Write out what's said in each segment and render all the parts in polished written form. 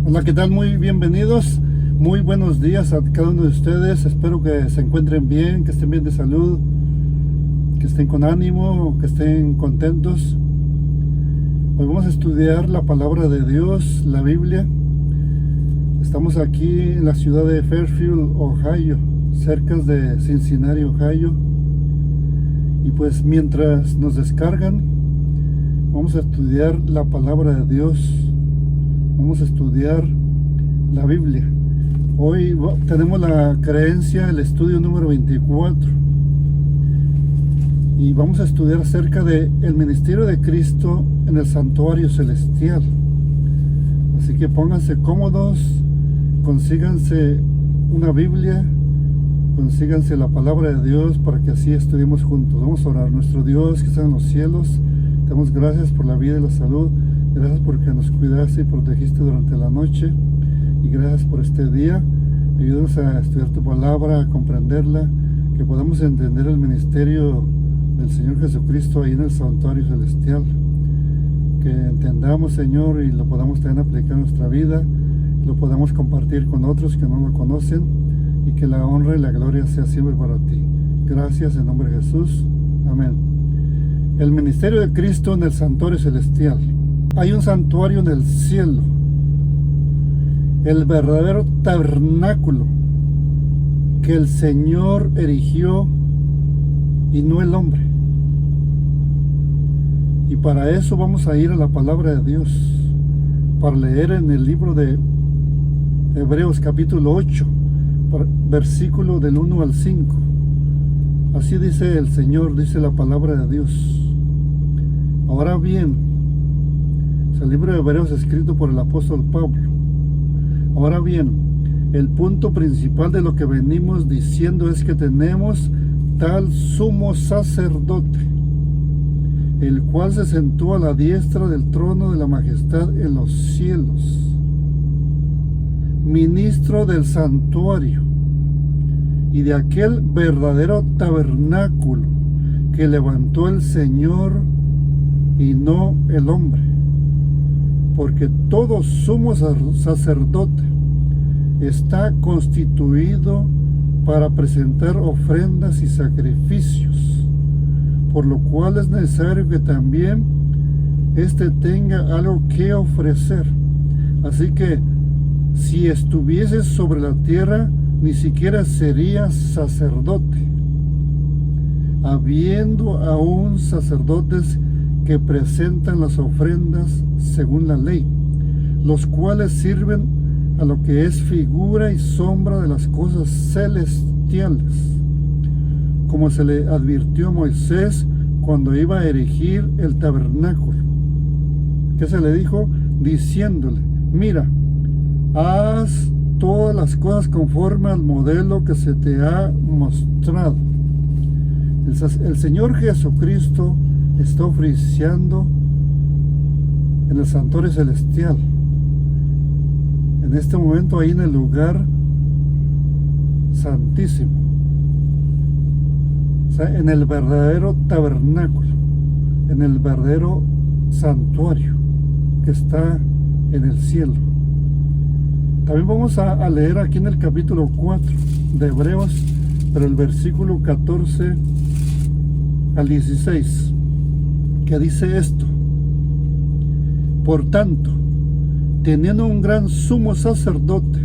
Hola, ¿qué tal? Muy bienvenidos, muy buenos días a cada uno de ustedes. Espero que se encuentren bien, que estén bien de salud, que estén con ánimo, que estén contentos. Hoy vamos a estudiar la palabra de Dios, la Biblia. Estamos aquí en la ciudad de Fairfield, Ohio, cerca de Cincinnati, Ohio. Y pues mientras nos descargan, vamos a estudiar la palabra de Dios. Vamos a estudiar la Biblia. Hoy tenemos la creencia, el estudio número 24. Y vamos a estudiar acerca de el ministerio de Cristo en el santuario celestial. Así que pónganse cómodos, consíganse una Biblia, consíganse la palabra de Dios para que así estudiemos juntos. Vamos a orar. Nuestro Dios que está en los cielos, te damos gracias por la vida y la salud. Gracias porque nos cuidaste y protegiste durante la noche. Y gracias por este día. Ayúdanos a estudiar tu palabra, a comprenderla, que podamos entender el ministerio del Señor Jesucristo ahí en el santuario celestial. Que entendamos, Señor, y lo podamos también aplicar en nuestra vida, lo podamos compartir con otros que no lo conocen, y que la honra y la gloria sea siempre para ti. Gracias en nombre de Jesús. Amén. El ministerio de Cristo en el santuario celestial. Hay un santuario en el cielo, el verdadero tabernáculo que el Señor erigió y no el hombre. Y para eso vamos a ir a la palabra de Dios, para leer en el libro de Hebreos capítulo 8, versículo del 1 al 5. Así dice el Señor, dice la palabra de Dios. Ahora bien, el libro de Hebreos escrito por el apóstol Pablo. Ahora bien, el punto principal de lo que venimos diciendo es que tenemos tal sumo sacerdote, el cual se sentó a la diestra del trono de la majestad en los cielos, ministro del santuario y de aquel verdadero tabernáculo que levantó el Señor y no el hombre. Porque todo sumo sacerdote está constituido para presentar ofrendas y sacrificios, por lo cual es necesario que también éste tenga algo que ofrecer. Así que si estuviese sobre la tierra, ni siquiera sería sacerdote, habiendo aún sacerdotes que presentan las ofrendas según la ley, los cuales sirven a lo que es figura y sombra de las cosas celestiales, como se le advirtió a Moisés cuando iba a erigir el tabernáculo. ¿Qué se le dijo? Diciéndole: mira, haz todas las cosas conforme al modelo que se te ha mostrado. El Señor Jesucristo está oficiando en el santuario celestial, en este momento, ahí en el lugar santísimo, o sea, en el verdadero tabernáculo, en el verdadero santuario que está en el cielo. También vamos a leer aquí en el capítulo 4 de Hebreos, pero el versículo 14 al 16, que dice esto: por tanto, teniendo un gran sumo sacerdote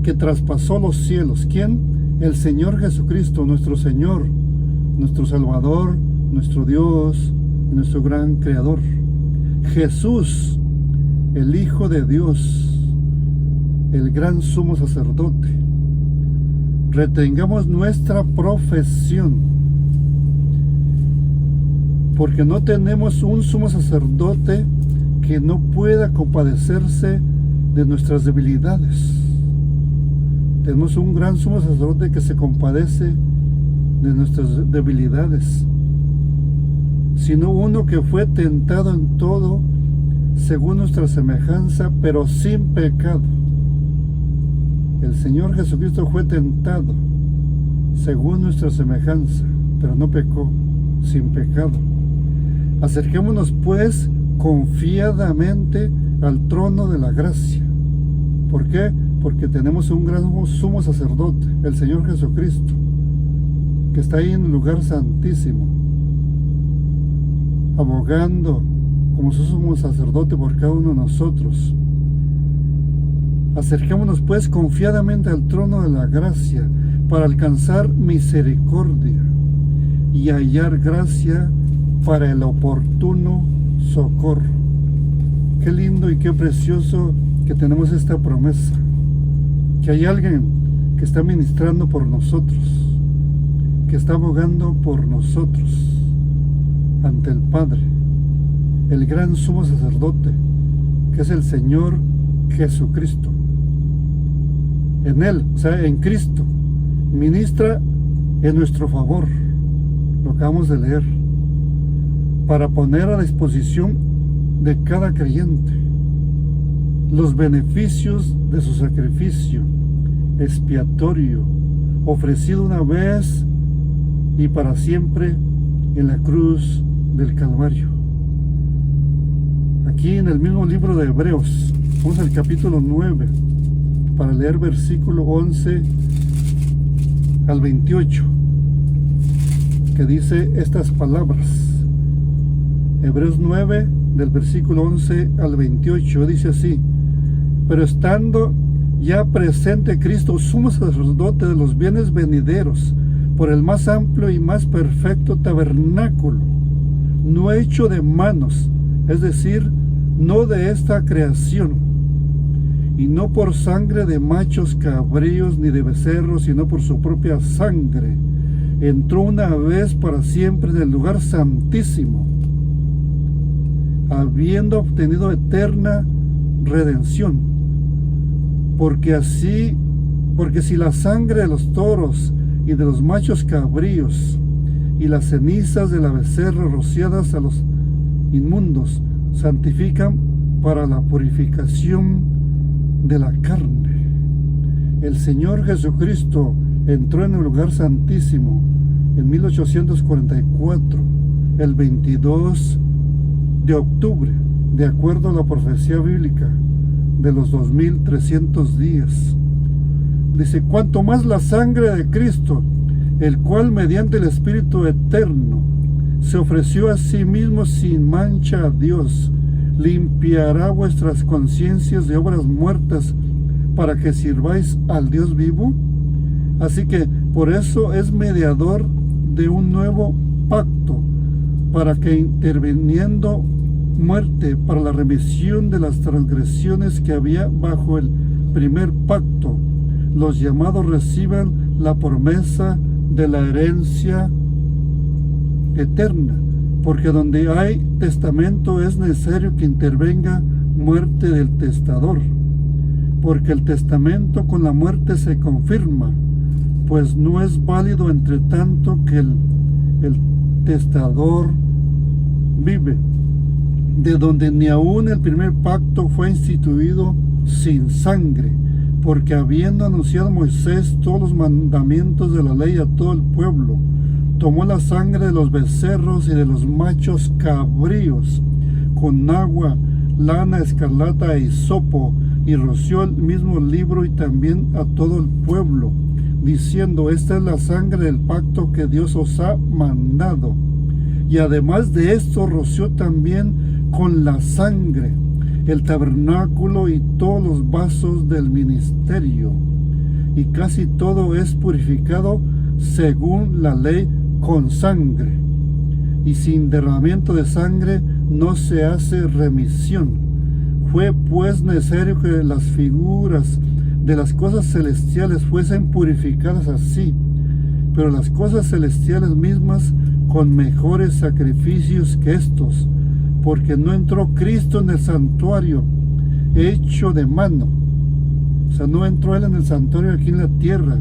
que traspasó los cielos. ¿Quién? El Señor Jesucristo, nuestro Señor, nuestro Salvador, nuestro Dios, nuestro gran Creador. Jesús, el Hijo de Dios, el gran sumo sacerdote. Retengamos nuestra profesión, porque no tenemos un sumo sacerdote que no pueda compadecerse de nuestras debilidades. Tenemos un gran sumo sacerdote que se compadece de nuestras debilidades, sino uno que fue tentado en todo según nuestra semejanza, pero sin pecado. El Señor Jesucristo fue tentado según nuestra semejanza, pero no pecó, sin pecado. Acerquémonos pues confiadamente al trono de la gracia, ¿Por qué? Porque tenemos un gran sumo sacerdote, el Señor Jesucristo, que está ahí en el lugar santísimo, abogando como su sumo sacerdote por cada uno de nosotros. Acerquémonos pues confiadamente al trono de la gracia para alcanzar misericordia y hallar gracia para el oportuno socorro. Qué lindo y qué precioso que tenemos esta promesa, que hay alguien que está ministrando por nosotros, que está abogando por nosotros ante el Padre, el gran sumo sacerdote, que es el Señor Jesucristo. En Él, o sea, en Cristo, ministra en nuestro favor, lo acabamos de leer, para poner a disposición de cada creyente los beneficios de su sacrificio expiatorio, ofrecido una vez y para siempre en la cruz del Calvario. Aquí en el mismo libro de Hebreos, vamos al capítulo 9, para leer versículo 11 al 28, que dice estas palabras. Hebreos 9, del versículo 11 al 28, dice así: pero estando ya presente Cristo, sumo sacerdote de los bienes venideros, por el más amplio y más perfecto tabernáculo, no hecho de manos, es decir, no de esta creación, y no por sangre de machos cabríos ni de becerros, sino por su propia sangre, entró una vez para siempre en el lugar santísimo, habiendo obtenido eterna redención. Porque si la sangre de los toros y de los machos cabríos y las cenizas de la becerra rociadas a los inmundos santifican para la purificación de la carne, el Señor Jesucristo entró en el lugar santísimo en 1844, el 22 de octubre, de acuerdo a la profecía bíblica de los 2300 días. Dice: cuanto más la sangre de Cristo, el cual mediante el Espíritu eterno se ofreció a sí mismo sin mancha a Dios, limpiará vuestras conciencias de obras muertas para que sirváis al Dios vivo. Así que por eso es mediador de un nuevo pacto, para que interviniendo muerte para la remisión de las transgresiones que había bajo el primer pacto, los llamados reciban la promesa de la herencia eterna, porque donde hay testamento es necesario que intervenga muerte del testador, porque el testamento con la muerte se confirma, pues no es válido entre tanto que el testador vive, de donde ni aun el primer pacto fue instituido sin sangre, porque habiendo anunciado Moisés todos los mandamientos de la ley a todo el pueblo, tomó la sangre de los becerros y de los machos cabríos con agua, lana escarlata e hisopo, y roció el mismo libro y también a todo el pueblo, diciendo: esta es la sangre del pacto que Dios os ha mandado. Y además de esto roció también con la sangre el tabernáculo y todos los vasos del ministerio, y casi todo es purificado según la ley con sangre, y sin derramamiento de sangre no se hace remisión. Fue pues necesario que las figuras de las cosas celestiales fuesen purificadas así, pero las cosas celestiales mismas con mejores sacrificios que estos, porque no entró Cristo en el santuario hecho de mano. O sea, no entró Él en el santuario aquí en la tierra,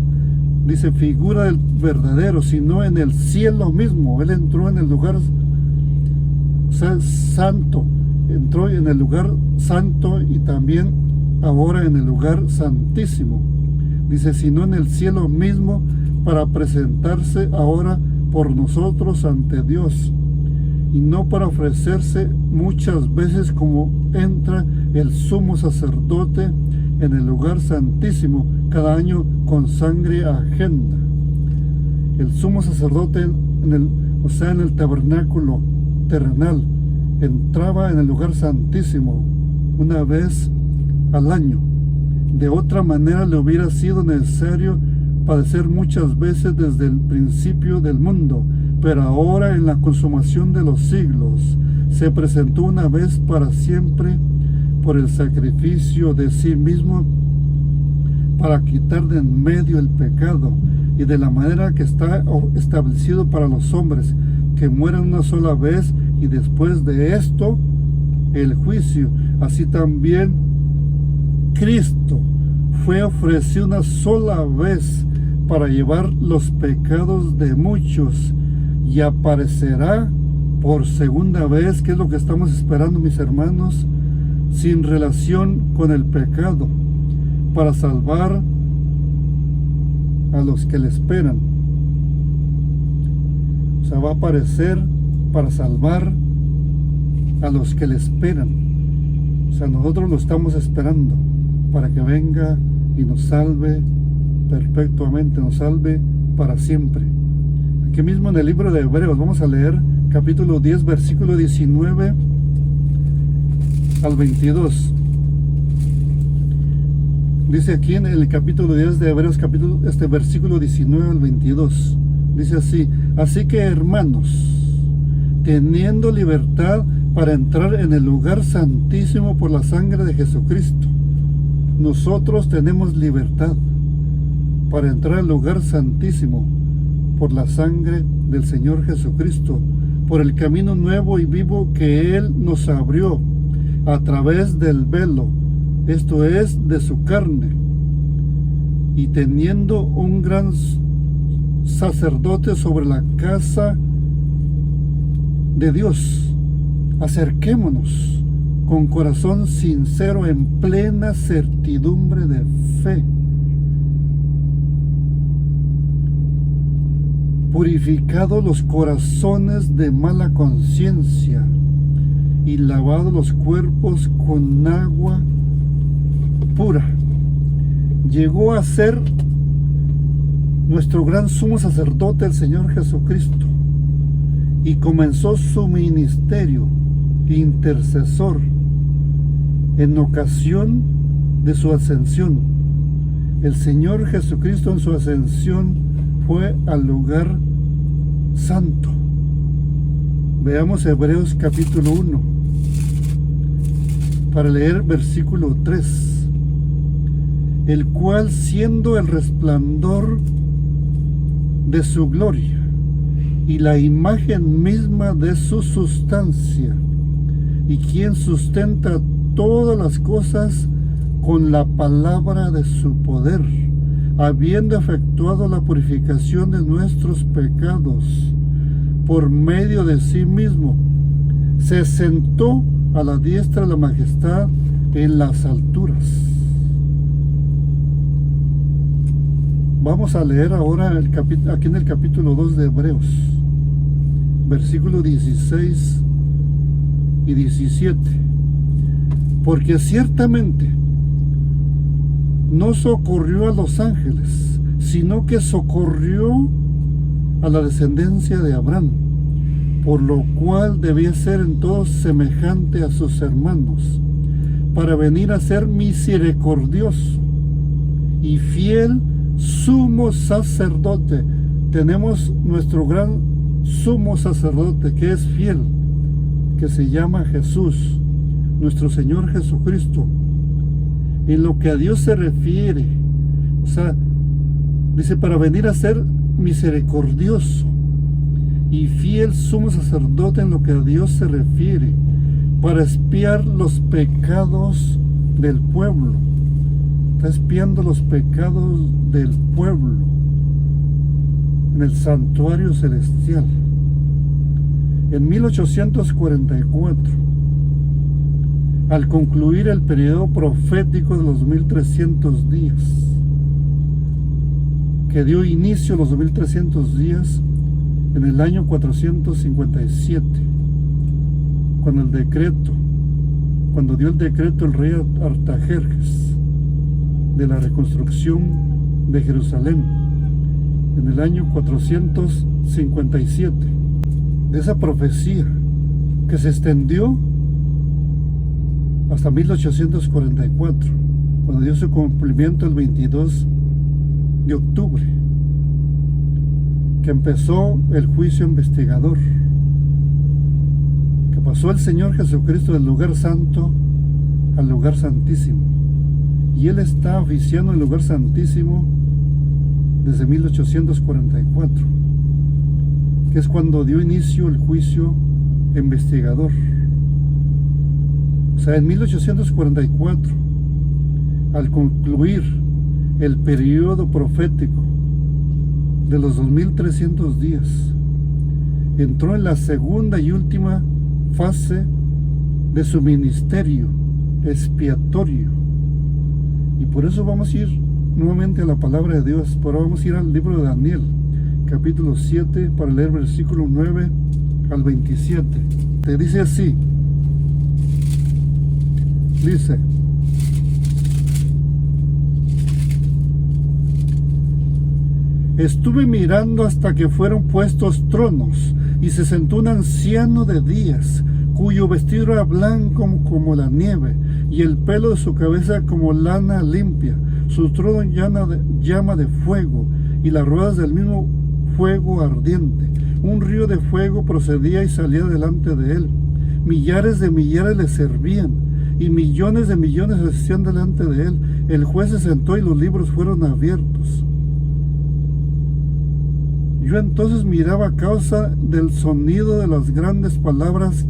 dice figura del verdadero, sino en el cielo mismo. Él entró en el lugar, o sea, santo, entró en el lugar santo y también ahora en el lugar santísimo. Dice, sino en el cielo mismo, para presentarse ahora por nosotros ante Dios, y no para ofrecerse muchas veces como entra el sumo sacerdote en el lugar santísimo cada año con sangre ajena. El sumo sacerdote en el tabernáculo terrenal entraba en el lugar santísimo una vez al año. De otra manera le hubiera sido necesario padecer muchas veces desde el principio del mundo, pero ahora en la consumación de los siglos se presentó una vez para siempre por el sacrificio de sí mismo para quitar de en medio el pecado, y de la manera que está establecido para los hombres, que mueran una sola vez y después de esto el juicio. Así también Cristo fue ofrecido una sola vez para llevar los pecados de muchos, y aparecerá por segunda vez, que es lo que estamos esperando, mis hermanos, sin relación con el pecado, para salvar a los que le esperan. O sea, va a aparecer para salvar a los que le esperan. O sea, nosotros lo estamos esperando para que venga y nos salve perpetuamente, nos salve para siempre. Aquí mismo en el libro de Hebreos, vamos a leer capítulo 10, versículo 19 al 22. Dice aquí en el capítulo 10 de Hebreos, versículo 19 al 22. Dice así: así que, hermanos, teniendo libertad para entrar en el lugar santísimo por la sangre de Jesucristo. Nosotros tenemos libertad para entrar al lugar santísimo por la sangre del Señor Jesucristo, por el camino nuevo y vivo que Él nos abrió a través del velo, esto es, de su carne. Y teniendo un gran sacerdote sobre la casa de Dios, acerquémonos con corazón sincero en plena certidumbre de fe, purificados los corazones de mala conciencia y lavados los cuerpos con agua pura. Llegó a ser nuestro gran sumo sacerdote el Señor Jesucristo, y comenzó su ministerio intercesor en ocasión de su ascensión. El Señor Jesucristo en su ascensión fue al lugar santo. Veamos Hebreos capítulo 1 para leer versículo 3. El cual, siendo el resplandor de su gloria y la imagen misma de su sustancia, y quien sustenta todas las cosas con la palabra de su poder, habiendo efectuado la purificación de nuestros pecados por medio de sí mismo, se sentó a la diestra de la majestad en las alturas. Vamos a leer ahora aquí en el capítulo 2 de Hebreos, versículos 16 y 17. Porque ciertamente no socorrió a los ángeles, sino que socorrió a la descendencia de Abraham, por lo cual debía ser en todo semejante a sus hermanos, para venir a ser misericordioso y fiel sumo sacerdote. Tenemos nuestro gran sumo sacerdote que es fiel, que se llama Jesús, nuestro Señor Jesucristo. En lo que a Dios se refiere, o sea, dice, para venir a ser misericordioso y fiel sumo sacerdote en lo que a Dios se refiere, para expiar los pecados del pueblo. Está expiando los pecados del pueblo en el santuario celestial. En 1844, al concluir el periodo profético de los 1300 días, que dio inicio a los 2300 días en el año 457, cuando dio el decreto el rey Artajerjes de la reconstrucción de Jerusalén en el año 457, de esa profecía que se extendió hasta 1844, cuando dio su cumplimiento el 22 de octubre, que empezó el juicio investigador, que pasó el Señor Jesucristo del lugar santo al lugar santísimo, y Él está oficiando el lugar santísimo desde 1844, que es cuando dio inicio el juicio investigador. O sea, en 1844, al concluir el periodo profético de los 2300 días, entró en la segunda y última fase de su ministerio expiatorio. Y por eso vamos a ir nuevamente a la palabra de Dios. Por ahora vamos a ir al libro de Daniel, capítulo 7, para leer versículo 9 al 27. Te dice así. Dice: estuve mirando hasta que fueron puestos tronos, y se sentó un anciano de días, cuyo vestido era blanco como la nieve, y el pelo de su cabeza como lana limpia. Su trono llama de fuego, y las ruedas del mismo fuego ardiente. Un río de fuego procedía y salía delante de él. Millares de millares le servían, y millones de millones asistían delante de él. El juez se sentó y los libros fueron abiertos. Yo entonces miraba a causa del sonido de las grandes palabras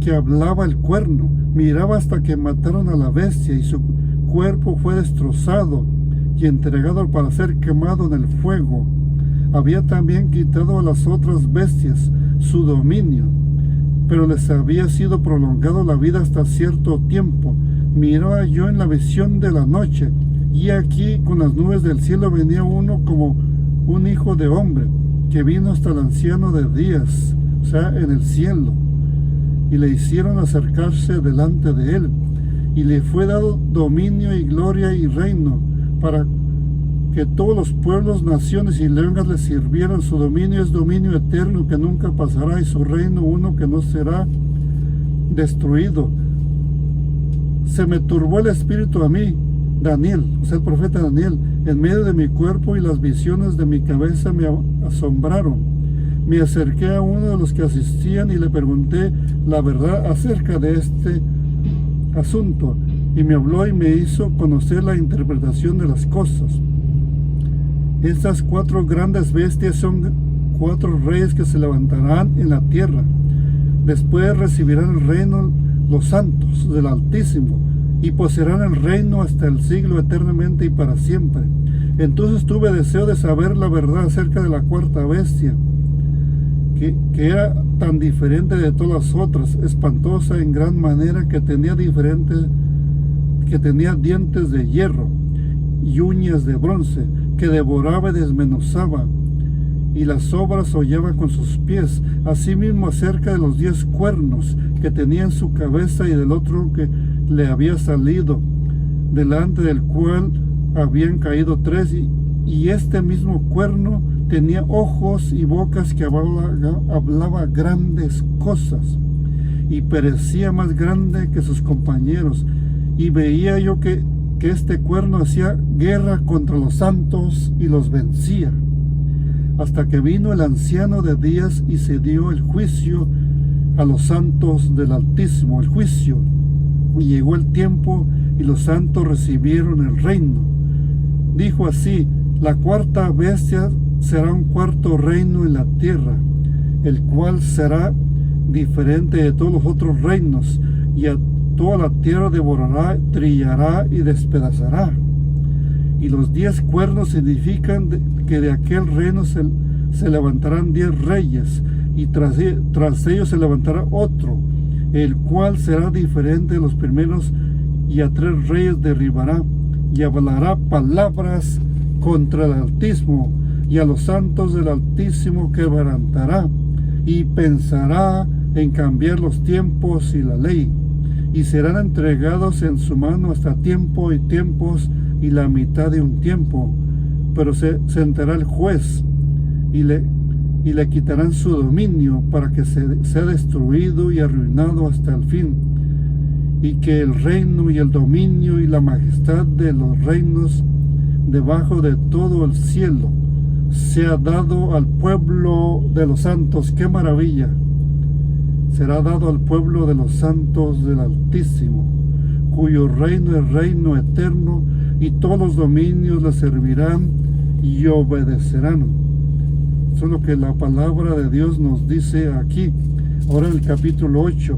que hablaba el cuerno. Miraba hasta que mataron a la bestia, y su cuerpo fue destrozado y entregado para ser quemado en el fuego. Había también quitado a las otras bestias su dominio, pero les había sido prolongado la vida hasta cierto tiempo. Miraba yo en la visión de la noche, y aquí con las nubes del cielo venía uno como un hijo de hombre, que vino hasta el anciano de días, o sea, en el cielo, y le hicieron acercarse delante de él, y le fue dado dominio y gloria y reino, para que todos los pueblos, naciones y lenguas le sirvieran. Su dominio es dominio eterno que nunca pasará, y su reino uno que no será destruido. Se me turbó el espíritu a mí, Daniel, o sea, el profeta Daniel, en medio de mi cuerpo, y las visiones de mi cabeza me asombraron. Me acerqué a uno de los que asistían y le pregunté la verdad acerca de este asunto, y me habló y me hizo conocer la interpretación de las cosas. Estas 4 grandes bestias son 4 reyes que se levantarán en la tierra. Después recibirán el reino los santos del Altísimo, y poseerán el reino hasta el siglo, eternamente y para siempre. Entonces tuve deseo de saber la verdad acerca de la 4ª bestia, que era tan diferente de todas las otras, espantosa en gran manera, que tenía dientes de hierro y uñas de bronce, que devoraba y desmenuzaba, y las obras hollaba con sus pies. Asimismo acerca de los 10 cuernos que tenía en su cabeza, y del otro que le había salido, delante del cual habían caído 3, y este mismo cuerno tenía ojos y bocas, que hablaba grandes cosas, y parecía más grande que sus compañeros. Y veía yo que este cuerno hacía guerra contra los santos y los vencía, hasta que vino el anciano de días y se dio el juicio a los santos del Altísimo, el juicio. Y llegó el tiempo, y los santos recibieron el reino. Dijo así: la 4ª bestia será un 4º reino en la tierra, el cual será diferente de todos los otros reinos, y a toda la tierra devorará, trillará y despedazará. Y los 10 cuernos significan que de aquel reino se levantarán 10 reyes, y tras ellos se levantará otro, el cual será diferente de los primeros, y a 3 reyes derribará, y hablará palabras contra el Altísimo, y a los santos del Altísimo quebrantará, y pensará en cambiar los tiempos y la ley, y serán entregados en su mano hasta tiempo y tiempos y la mitad de un tiempo. Pero se sentará el juez y le quitarán su dominio para que sea destruido y arruinado hasta el fin, y que el reino y el dominio y la majestad de los reinos debajo de todo el cielo sea dado al pueblo de los santos. ¡Qué maravilla! Será dado al pueblo de los santos del Altísimo, cuyo reino es reino eterno, y todos los dominios le servirán y obedecerán. Eso es lo que la palabra de Dios nos dice aquí. Ahora en el capítulo 8,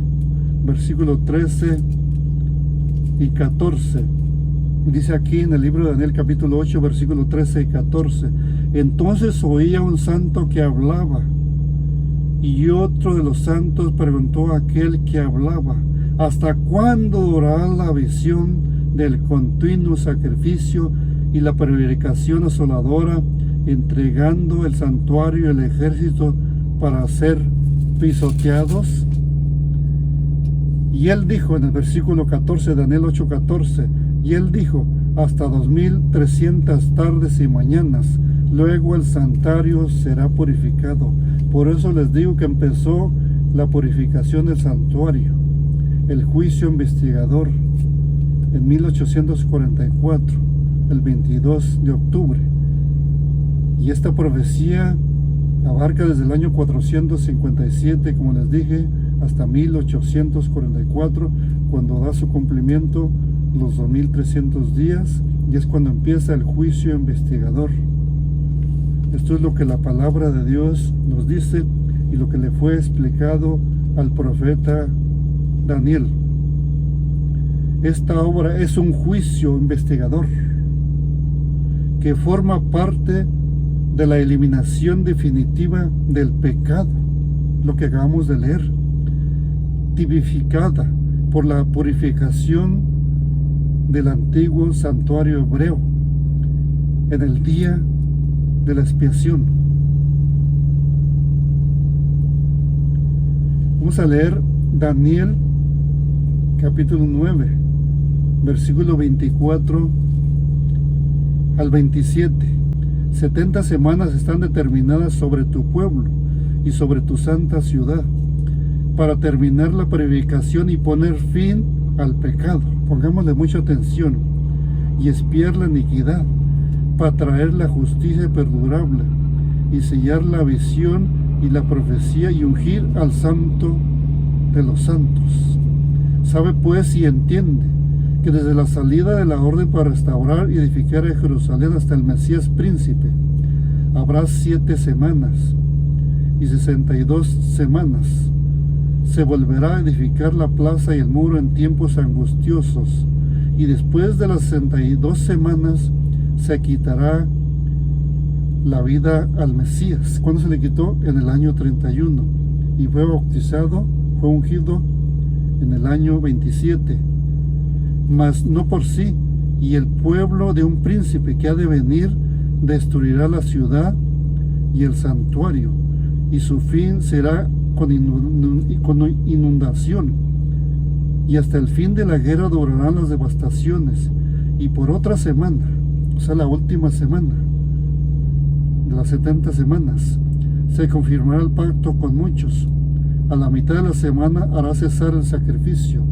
versículos 13 y 14. Dice aquí en el libro de Daniel capítulo 8, versículos 13 y 14. Entonces oía un santo que hablaba, y otro de los santos preguntó a aquel que hablaba: ¿hasta cuándo durará la visión del continuo sacrificio y la prevaricación asoladora, entregando el santuario y el ejército para ser pisoteados? Y él dijo en el versículo 14 de Daniel 8:14, y él dijo: hasta 2300 tardes y mañanas, luego el santuario será purificado. Por eso les digo que empezó la purificación del santuario, el juicio investigador, en 1844, el 22 de octubre. Y esta profecía abarca desde el año 457, como les dije, hasta 1844, cuando da su cumplimiento los 2300 días, y es cuando empieza el juicio investigador. Esto es lo que la palabra de Dios nos dice y lo que le fue explicado al profeta Daniel. Esta obra es un juicio investigador que forma parte de la eliminación definitiva del pecado, lo que acabamos de leer, tipificada por la purificación del antiguo santuario hebreo en el día de la expiación. Vamos a leer Daniel capítulo 9, versículo 24 al 27. 70 semanas están determinadas sobre tu pueblo y sobre tu santa ciudad, para terminar la predicación y poner fin al pecado. Pongámosle mucha atención. Y expiar la iniquidad, para traer la justicia perdurable, y sellar la visión y la profecía, y ungir al santo de los santos. Sabe pues y entiende que desde la salida de la orden para restaurar y edificar a Jerusalén hasta el Mesías príncipe, habrá 7 semanas y 62 semanas. Se volverá a edificar la plaza y el muro en tiempos angustiosos, y después de las 62 semanas se quitará la vida al Mesías. ¿Cuándo se le quitó? En el año 31, y fue bautizado, fue ungido en el año 27, mas no por sí, y el pueblo de un príncipe que ha de venir destruirá la ciudad y el santuario, y su fin será con inundación, y hasta el fin de la guerra durarán las devastaciones. Y por otra semana, o sea, la última semana de las 70 semanas, se confirmará el pacto con muchos. A la mitad de la semana hará cesar el sacrificio.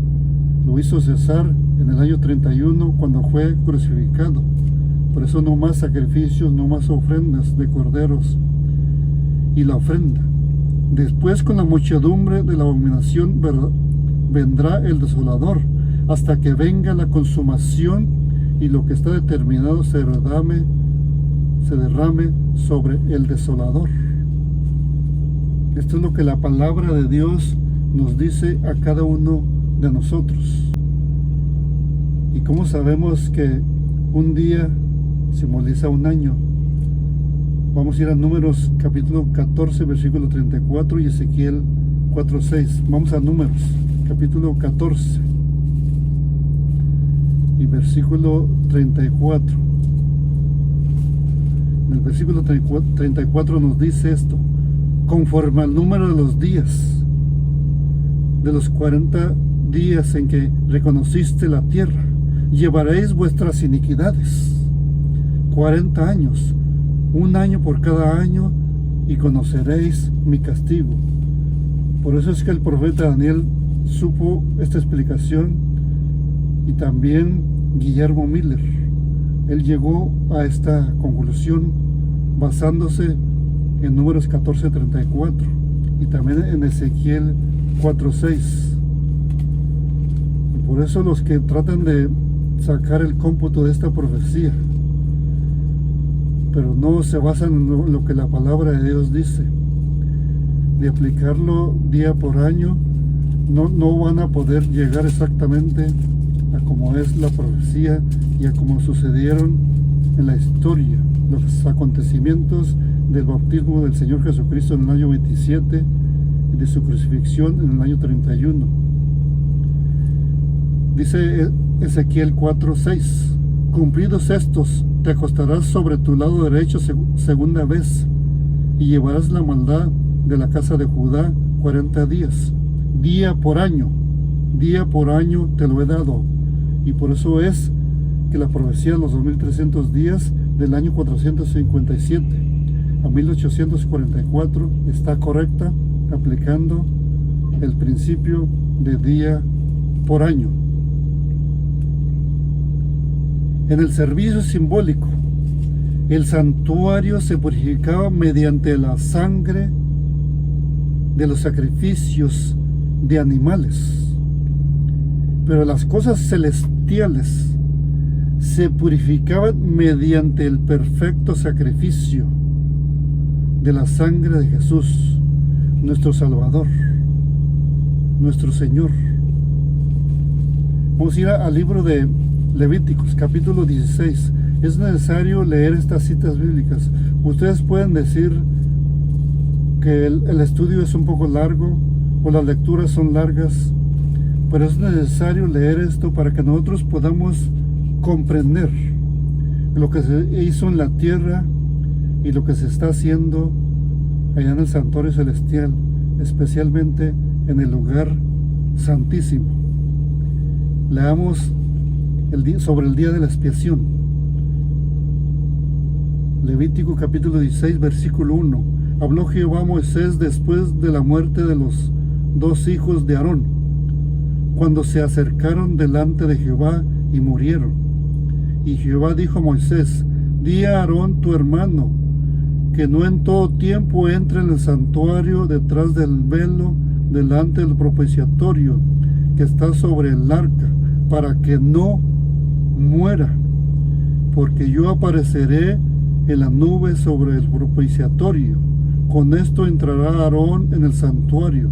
Lo hizo cesar en el año 31, cuando fue crucificado. Por eso no más sacrificios, no más ofrendas de corderos y la ofrenda. Después, con la muchedumbre de la abominación, vendrá el desolador, hasta que venga la consumación y lo que está determinado se derrame sobre el desolador. Esto es lo que la palabra de Dios nos dice a cada uno de nosotros. ¿Y cómo sabemos que un día simboliza un año? Vamos a ir a Números capítulo 14, versículo 34, y Ezequiel 4:6. Vamos a Números capítulo 14 y versículo 34. En el versículo 34 nos dice esto: conforme al número de los días de los 40 días en que reconociste la tierra, llevaréis vuestras iniquidades. 40 años, un año por cada año, y conoceréis mi castigo. Por eso es que el profeta Daniel supo esta explicación, y también Guillermo Miller. Él llegó a esta conclusión basándose en Números 14:34 y también en Ezequiel 4:6. Y por eso los que tratan de sacar el cómputo de esta profecía, pero no se basan en lo que la palabra de Dios dice, de aplicarlo día por año, no van a poder llegar exactamente a como es la profecía y a como sucedieron en la historia los acontecimientos del bautismo del Señor Jesucristo en el año 27 y de su crucifixión en el año 31. Dice Ezequiel 4:6: cumplidos estos, te acostarás sobre tu lado derecho segunda vez, y llevarás la maldad de la casa de Judá 40 días, día por año te lo he dado. Y por eso es que la profecía de los 2300 días del año 457 a 1844 está correcta, aplicando el principio de día por año. En el servicio simbólico, el santuario se purificaba mediante la sangre de los sacrificios de animales, pero las cosas celestiales se purificaban mediante el perfecto sacrificio de la sangre de Jesús, nuestro Salvador, nuestro Señor. Vamos a ir al libro de Levíticos, capítulo 16. Es necesario leer estas citas bíblicas. Ustedes pueden decir que el estudio es un poco largo o las lecturas son largas, pero es necesario leer esto para que nosotros podamos comprender lo que se hizo en la tierra y lo que se está haciendo allá en el santuario celestial, especialmente en el lugar santísimo. Leamos sobre el día de la expiación. Levítico capítulo 16, versículo 1. Habló Jehová a Moisés después de la muerte de los 2 hijos de Aarón, cuando se acercaron delante de Jehová y murieron. Y Jehová dijo a Moisés: di a Aarón tu hermano, que no en todo tiempo entre en el santuario detrás del velo delante del propiciatorio que está sobre el arca, para que no muera, porque yo apareceré en la nube sobre el propiciatorio. Con esto entrará Aarón en el santuario,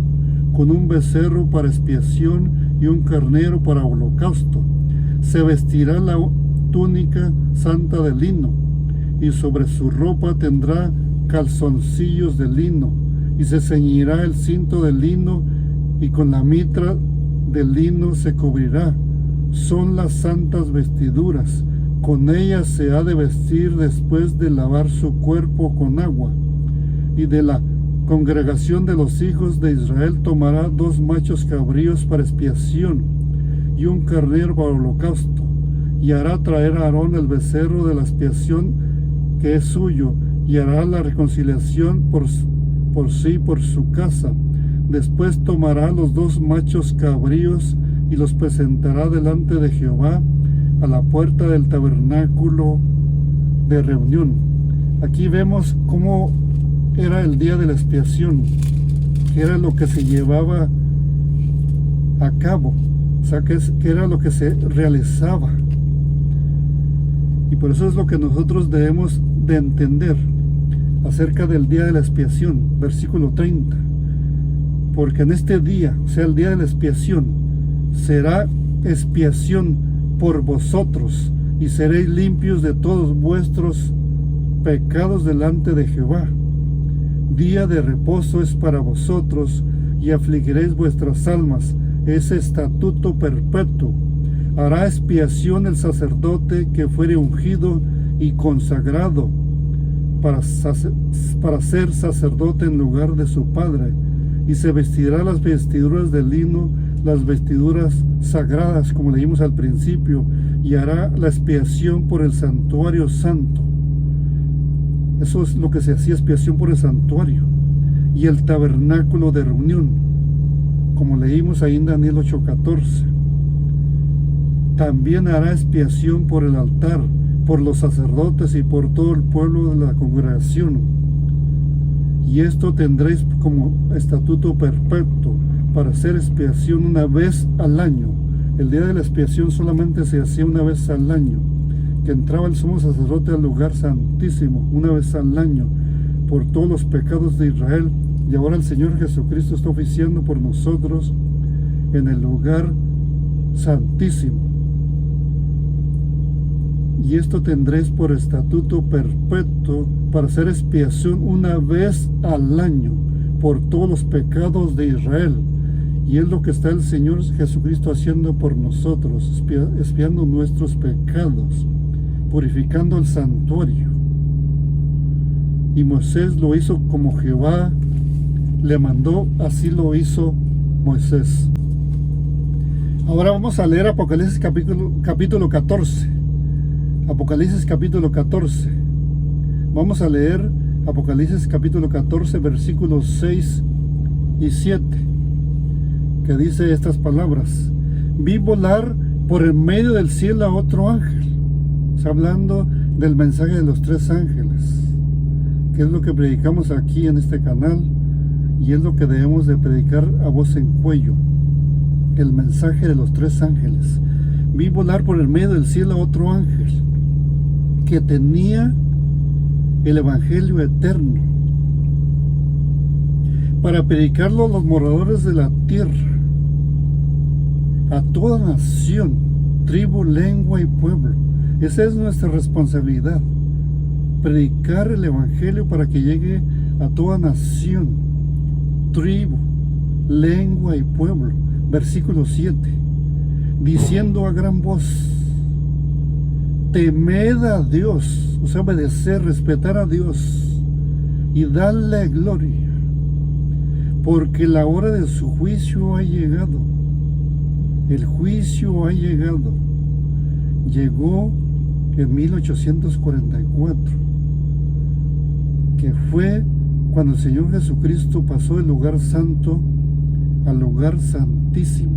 con un becerro para expiación y un carnero para holocausto. Se vestirá la túnica santa de lino, y sobre su ropa tendrá calzoncillos de lino, y se ceñirá el cinto de lino, y con la mitra de lino se cubrirá. Son las santas vestiduras, con ellas se ha de vestir después de lavar su cuerpo con agua. Y de la congregación de los hijos de Israel tomará 2 machos cabríos para expiación y un carnero para holocausto, y hará traer a Aarón el becerro de la expiación que es suyo, y hará la reconciliación por sí, por su casa. Después tomará los 2 machos cabríos y los presentará delante de Jehová a la puerta del tabernáculo de reunión. Aquí vemos cómo era el día de la expiación, que era lo que se llevaba a cabo, o sea, que era lo que se realizaba. Y por eso es lo que nosotros debemos de entender acerca del día de la expiación, versículo 30. Porque en este día, o sea, el día de la expiación, será expiación por vosotros, y seréis limpios de todos vuestros pecados delante de Jehová. Día de reposo es para vosotros, y afligiréis vuestras almas. Es estatuto perpetuo. Hará expiación el sacerdote que fuere ungido y consagrado para ser sacerdote en lugar de su padre, y se vestirá las vestiduras de lino las vestiduras sagradas, como leímos al principio, y hará la expiación por el santuario santo. Eso es lo que se hacía, expiación por el santuario y el tabernáculo de reunión, como leímos ahí en Daniel 8:14. También hará expiación por el altar, por los sacerdotes y por todo el pueblo de la congregación. Y esto tendréis como estatuto perpetuo, para hacer expiación una vez al año. El día de la expiación solamente se hacía una vez al año, que entraba el sumo sacerdote al lugar santísimo una vez al año por todos los pecados de Israel. Y ahora el Señor Jesucristo está oficiando por nosotros en el lugar santísimo. Y esto tendréis por estatuto perpetuo, para hacer expiación una vez al año por todos los pecados de Israel. Y es lo que está el Señor Jesucristo haciendo por nosotros, expiando nuestros pecados, purificando el santuario. Y Moisés lo hizo como Jehová le mandó, así lo hizo Moisés. Ahora vamos a leer Apocalipsis capítulo 14. Apocalipsis capítulo 14. Vamos a leer Apocalipsis capítulo 14, versículos 6 y 7, que dice estas palabras: vi volar por el medio del cielo a otro ángel. Está hablando del mensaje de los 3 ángeles, que es lo que predicamos aquí en este canal, y es lo que debemos de predicar a voz en cuello, el mensaje de los 3 ángeles. Vi volar por el medio del cielo a otro ángel, que tenía el evangelio eterno, para predicarlo a los moradores de la tierra, a toda nación, tribu, lengua y pueblo. Esa es nuestra responsabilidad, predicar el evangelio para que llegue a toda nación, tribu, lengua y pueblo. Versículo 7, diciendo a gran voz: temed a Dios, o sea, obedecer, respetar a Dios y darle gloria, porque la hora de su juicio ha llegado. El juicio ha llegado. Llegó en 1844, que fue cuando el Señor Jesucristo pasó del lugar santo al lugar santísimo,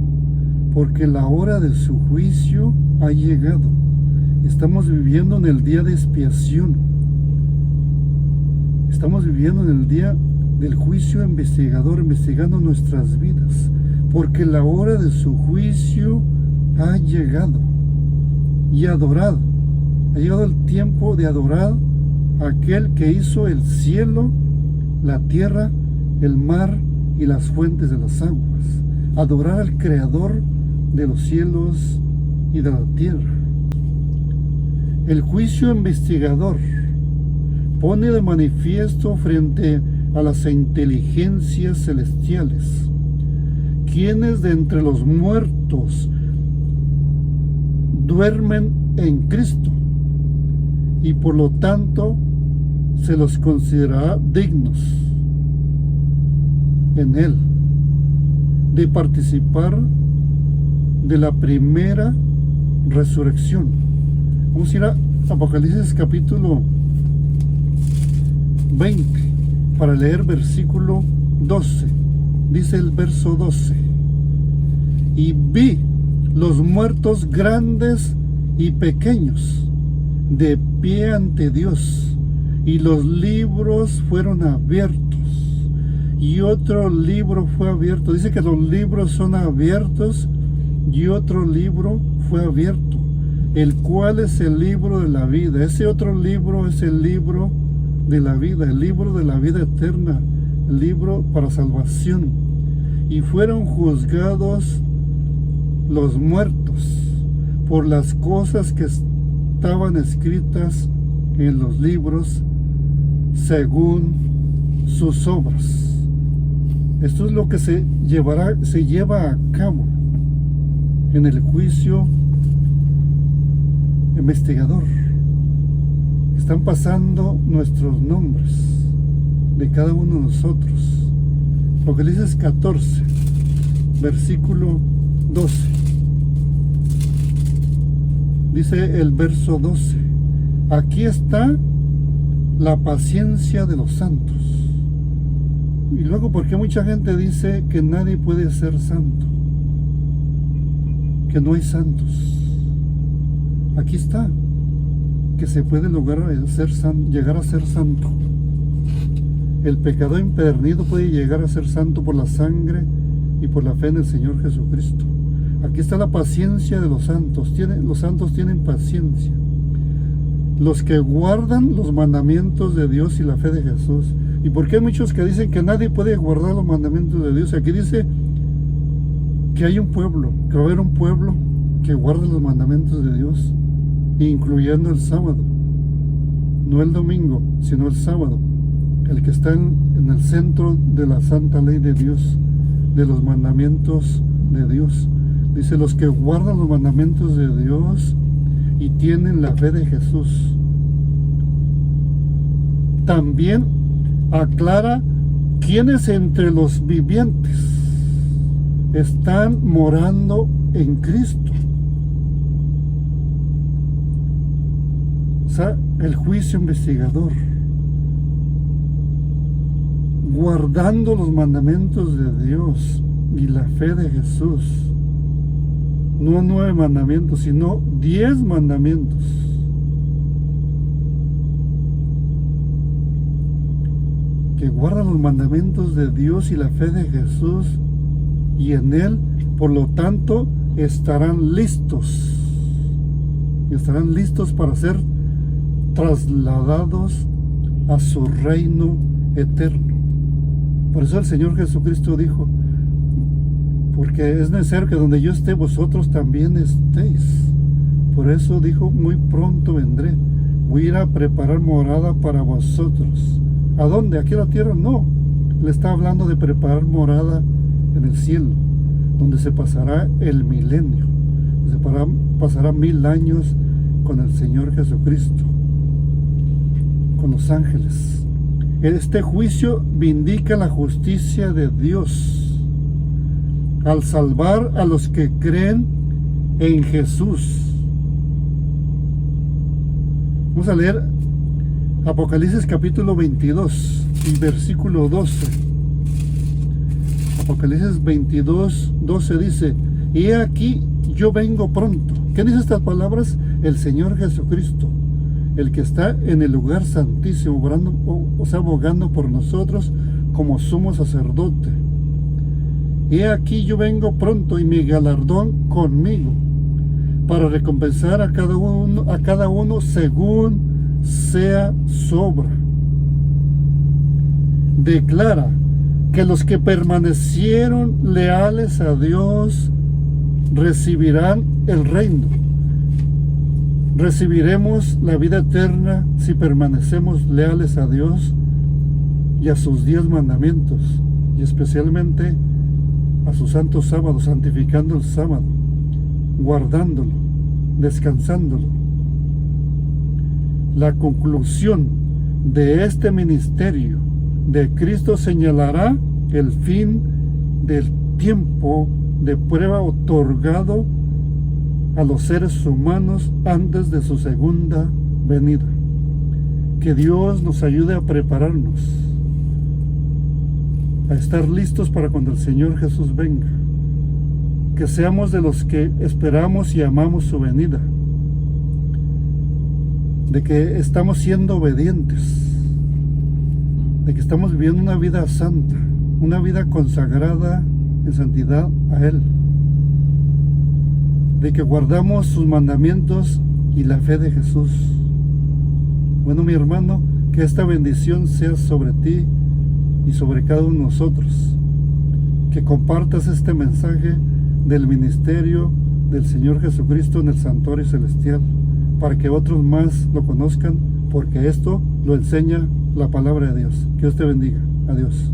porque la hora de su juicio ha llegado. Estamos viviendo en el día de expiación. Estamos viviendo en el día del juicio investigador, investigando nuestras vidas, porque la hora de su juicio ha llegado. Y adorad, ha llegado el tiempo de adorar a aquel que hizo el cielo, la tierra, el mar y las fuentes de las aguas. Adorar al Creador de los cielos y de la tierra. El juicio investigador pone de manifiesto frente a las inteligencias celestiales, quienes de entre los muertos duermen en Cristo, y por lo tanto se los considerará dignos en Él de participar de la primera resurrección. Vamos a ir a Apocalipsis capítulo 20 para leer versículo 12. Dice el verso 12: y vi los muertos grandes y pequeños de pie ante Dios, y los libros fueron abiertos, y otro libro fue abierto. Dice que los libros son abiertos, y otro libro fue abierto, el cual es el libro de la vida. Ese otro libro es el libro de la vida, el libro de la vida eterna, el libro para salvación. Y fueron juzgados los muertos por las cosas que estaban escritas en los libros según sus obras. Esto es lo que se lleva a cabo en el juicio investigador. Están pasando nuestros nombres de cada uno de nosotros. Apocalipsis 14, versículo 12. Dice el verso 12: aquí está la paciencia de los santos. Y luego, ¿por qué mucha gente dice que nadie puede ser santo? Que no hay santos. Aquí está, que se puede llegar a ser santo. El pecador empedernido puede llegar a ser santo por la sangre y por la fe en el Señor Jesucristo. Aquí está la paciencia de los santos. Los santos tienen paciencia. Los que guardan los mandamientos de Dios y la fe de Jesús. ¿Y por qué hay muchos que dicen que nadie puede guardar los mandamientos de Dios? Aquí dice que hay un pueblo, que va a haber un pueblo que guarde los mandamientos de Dios, incluyendo el sábado. No el domingo, sino el sábado. El que está en el centro de la santa ley de Dios, de los mandamientos de Dios. Dice, los que guardan los mandamientos de Dios y tienen la fe de Jesús. También aclara quiénes entre los vivientes están morando en Cristo. O sea, el juicio investigador, guardando los mandamientos de Dios y la fe de Jesús. No 9 mandamientos, sino 10 mandamientos. Que guardan los mandamientos de Dios y la fe de Jesús, y en Él, por lo tanto, estarán listos. Estarán listos para ser trasladados a su reino eterno. Por eso el Señor Jesucristo dijo, porque es necesario que donde yo esté, vosotros también estéis. Por eso dijo, muy pronto vendré. Voy a ir a preparar morada para vosotros. ¿A dónde? ¿Aquí en la tierra? No. Le está hablando de preparar morada en el cielo, donde se pasará el milenio. Pasará 1000 años con el Señor Jesucristo, con los ángeles. Este juicio vindica la justicia de Dios al salvar a los que creen en Jesús. Vamos a leer Apocalipsis capítulo 22 y versículo 12. Apocalipsis 22, 12 dice, he aquí yo vengo pronto. ¿Qué dice estas palabras? El Señor Jesucristo, el que está en el lugar santísimo, abogando por nosotros como sumo sacerdote. He aquí yo vengo pronto y mi galardón conmigo, para recompensar a cada uno según sea su obra. Declara que los que permanecieron leales a Dios recibirán el reino. Recibiremos la vida eterna si permanecemos leales a Dios y a sus 10 mandamientos, y especialmente a su santo sábado, santificando el sábado, guardándolo, descansándolo. La conclusión de este ministerio de Cristo señalará el fin del tiempo de prueba otorgado a los seres humanos antes de su segunda venida. Que Dios nos ayude a prepararnos, a estar listos para cuando el Señor Jesús venga. Que seamos de los que esperamos y amamos su venida, de que estamos siendo obedientes, de que estamos viviendo una vida santa, una vida consagrada en santidad a Él, de que guardamos sus mandamientos y la fe de Jesús. Bueno, mi hermano, que esta bendición sea sobre ti y sobre cada uno de nosotros, que compartas este mensaje del ministerio del Señor Jesucristo en el santuario celestial, para que otros más lo conozcan, porque esto lo enseña la palabra de Dios. Que Dios te bendiga. Adiós.